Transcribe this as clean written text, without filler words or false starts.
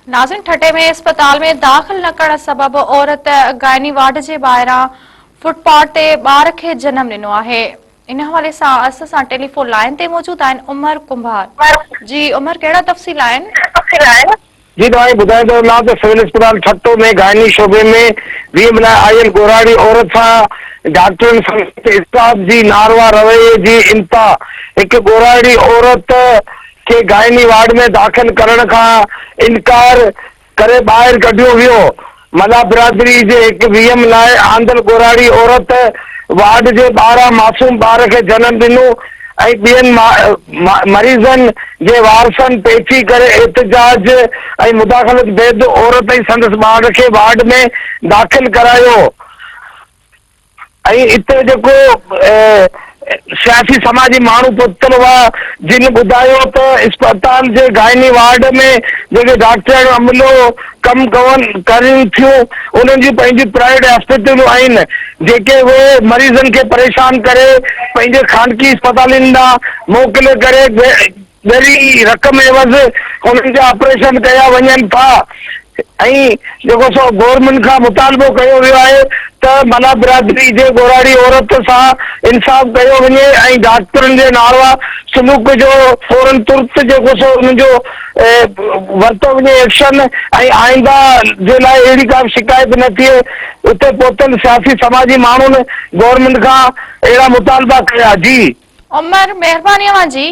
नाज़िन ठटे में अस्पताल में दाख़िल न करण सबब औरत गायनी वार्ड के ॿाहिरां फुटपाथ ते ॿार खे जनम ॾिनो आहे। इन हवाले सां असां सां टेलीफोन लाइन ते मौजूद आहिनि उमर कुंभार। जी उमर, कहिड़ा तफ़सील आहिनि? जी तव्हांखे ॿुधाए थो वञा त सिविल अस्पताल ठट्टो में गायनी शोबे में 20 महीना आयल गोराड़ी औरत सां डॉक्टरनि स्टाफ जी नारवा रवैये जी इंता हिकु गोराड़ी औरत के गायनी वार्ड में दाख़िल करण का इनकार करे ॿाहिरि कढियो वियो। मला बिरादरी जे हिकु 20 लाइ आंदल गोराड़ी औरत वार्ड जे 12 मासूम ॿार खे जनम ॾिनो ऐं ॿियनि मरीज़नि जे वारसनि पेची करे एहतजाज ऐं मुदाख़लत बैदि औरत ऐं संदसि ॿार खे वार्ड में दाख़िल करायो। ऐं हिते जेको सियासी समाजी माण्हू पहुतल हुआ जिन ॿुधायो त अस्पताल जे गायनी वार्ड में जेके डॉक्टर अमलो कमु कनि थियूं उन्हनि जी पंहिंजी प्राइवेट हॉस्पिटलूं आहिनि जेके उहे मरीज़नि खे परेशान करे पंहिंजे ख़ानगी अस्पतालुनि ॾांहुं मोकिले करे ॻरी रक़म एवज़ उन्हनि जा ऑपरेशन कया वञनि था। ऐं जेको सो गवर्नमेंट खां मुतालबो कयो वियो आहे त मला बिरादरी जे गोराड़ी औरत सां इंसाफ़ कयो वञे ऐं डॉक्टरनि जे नारवा सलूक जो फौरन तुर्त जेको सो उनजो वरितो वञे एक्शन ऐं आइंदा जे लाइ अहिड़ी का शिकायत न थिए। उते पहुतल सियासी समाजी माण्हुनि गवर्नमेंट खां अहिड़ा मुतालबा कया। जी उमर, महिरबानी जी।